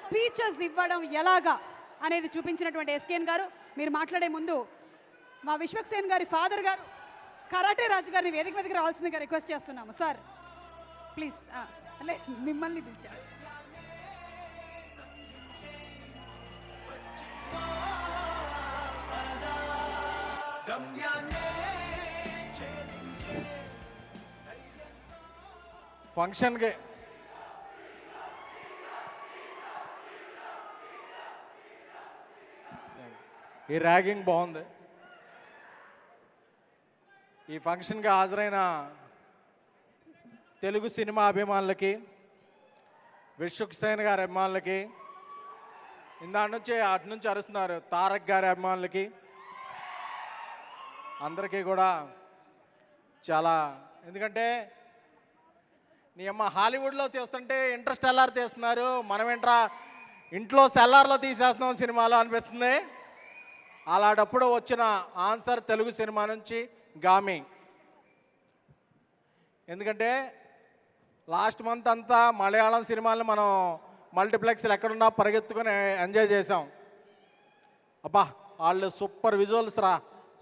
Speeches ఇవ్వడం ఎలాగా అనేది చూపించినటువంటి ఎస్కేఎన్ గారు, మీరు మాట్లాడే ముందు మా విశ్వక్సేన్ గారి ఫాదర్ గారు కరాటే రాజు గారిని వేదిక మీదకి రావాల్సిందిగా రిక్వెస్ట్ చేస్తున్నాము. సార్ ప్లీజ్, అలే మిమ్మల్ని పిలిచారు. ఫంక్షన్కి ఈ ర్యాగింగ్ బాగుంది. ఈ ఫంక్షన్కి హాజరైన తెలుగు సినిమా అభిమానులకి, విశ్వక్సేన్ గారి అభిమానులకి, అటు నుంచి అరుస్తున్నారు తారక్ గారి అభిమానులకి, అందరికీ కూడా చాలా, ఎందుకంటే నీ అమ్మ హాలీవుడ్లో తీస్తుంటే ఇంటర్స్టెల్లార్ తీస్తున్నారు, మనం ఏంట్రా ఇంట్లో సెల్లార్లో తీసేస్తున్నాం సినిమాలో అనిపిస్తుంది. అలాంటప్పుడు వచ్చిన ఆన్సర్ తెలుగు సినిమా నుంచి గామి. ఎందుకంటే లాస్ట్ మంత్ అంతా మలయాళం సినిమాలను మనం మల్టీప్లెక్స్లు ఎక్కడున్నా పరిగెత్తుకొని ఎంజాయ్ చేసాం. అబ్బా వాళ్ళు సూపర్ విజువల్స్ రా,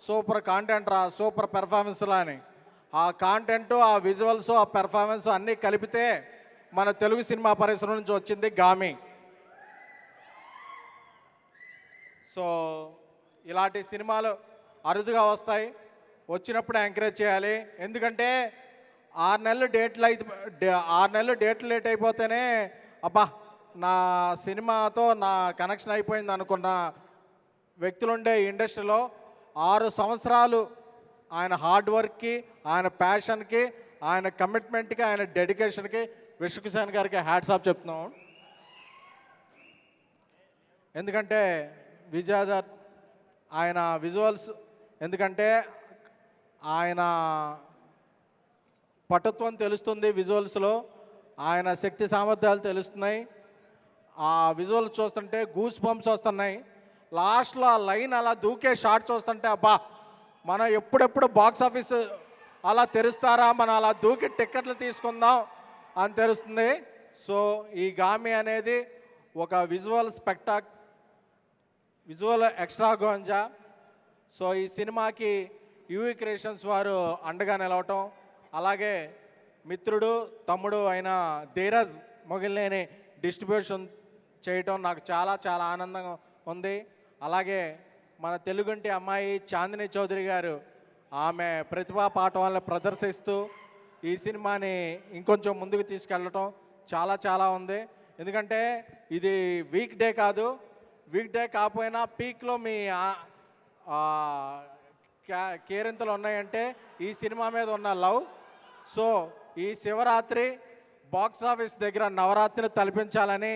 సూపర్ కాంటెంట్ రా, సూపర్ పెర్ఫార్మెన్స్లా అని. ఆ కాంటెంట్, ఆ విజువల్స్, ఆ పెర్ఫార్మెన్స్ అన్నీ కలిపితే మన తెలుగు సినిమా పరిశ్రమ నుంచి వచ్చింది గామి. సో ఇలాంటి సినిమాలు అరుదుగా వస్తాయి, వచ్చినప్పుడు ఎంకరేజ్ చేయాలి. ఎందుకంటే 6 నెలలు డేట్లు లేట్ అయిపోతేనే అబ్బా నా సినిమాతో నా కనెక్షన్ అయిపోయింది అనుకున్న వ్యక్తులుండే ఇండస్ట్రీలో 6 సంవత్సరాలు ఆయన హార్డ్ వర్క్కి, ఆయన ప్యాషన్కి, ఆయన కమిట్మెంట్కి, ఆయన డెడికేషన్కి విశ్వక్సేన్ గారికి హ్యాట్స్ ఆఫ్ చెప్తున్నాం. ఎందుకంటే విజయదర్ ఆయన విజువల్స్, ఎందుకంటే ఆయన పటుత్వం తెలుస్తుంది విజువల్స్లో, ఆయన శక్తి సామర్థ్యాలు తెలుస్తున్నాయి. ఆ విజువల్స్ చూస్తుంటే గూస్ బంప్స్ వస్తున్నాయి. లాస్ట్లో ఆ లైన్ అలా దూకే షాట్ చూస్తుంటే అబ్బా మనం ఎప్పుడెప్పుడు బాక్స్ ఆఫీస్ అలా తెరుస్తారా, మనం అలా దూకి టిక్కెట్లు తీసుకుందాం అని తెలుస్తుంది. సో ఈ గామి అనేది ఒక విజువల్ ఎక్స్ట్రాగోంజా. సో ఈ సినిమాకి యూవీ క్రియేషన్స్ వారు అండగా నిలవటం, అలాగే మిత్రుడు తమ్ముడు అయిన ధీరజ్ మొగిలినేని డిస్ట్రిబ్యూషన్ చేయటం నాకు చాలా చాలా ఆనందంగా ఉంది. అలాగే మన తెలుగుంటి అమ్మాయి చాందిని చౌదరి గారు ఆమె ప్రతిభా పాఠవాలను ప్రదర్శిస్తూ ఈ సినిమాని ఇంకొంచెం ముందుకు తీసుకెళ్ళటం చాలా చాలా ఉంది. ఎందుకంటే ఇది వీక్ డే కాదు, వీక్ డే కాకపోయినా పీక్లో మీ కేరింతలు ఉన్నాయంటే ఈ సినిమా మీద ఉన్న లవ్. సో ఈ శివరాత్రి బాక్స్ ఆఫీస్ దగ్గర నవరాత్రిని తలపించాలని,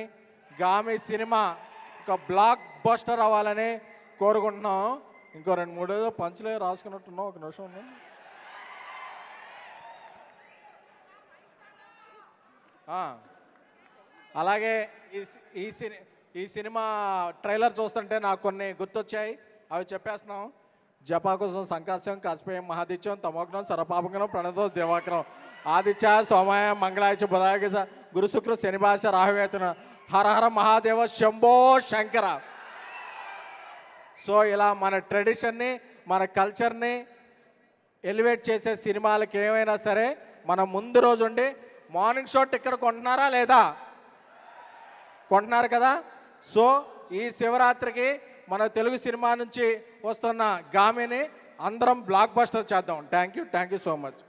గామి సినిమా ఒక బ్లాక్ బస్టర్ అవ్వాలని కోరుకుంటున్నాం. ఇంకో 2-3 పంచులే రాసుకున్నట్టున్నాం, ఒక నిమిషం ఉంది. అలాగే ఈ సినిమా ట్రైలర్ చూస్తుంటే నాకు కొన్ని గుర్తొచ్చాయి, అవి చెప్పేస్తున్నాం. జపాకుశం సంకాశం కాస్పేయం మహాదిత్యం తమోగ్నం సర్వపాపగ్నం ప్రణతో దేవాగ్నం ఆదిత్య సోమాయ మంగళాయచ బుధాయ గురు శుక్ర శనిభాష రాహువేతన హర హర మహాదేవ శంభో శంకర. సో ఇలా మన ట్రెడిషన్ని, మన కల్చర్ని ఎలివేట్ చేసే సినిమాలకి ఏమైనా సరే మనం ముందు రోజు ఉండి మార్నింగ్ షో టికెట్ కొంటున్నారా లేదా? కొంటున్నారు కదా. సో ఈ శివరాత్రికి మన తెలుగు సినిమా నుంచి వస్తున్న గామిని అందరం బ్లాక్ బస్టర్ చేద్దాం. Thank you so much.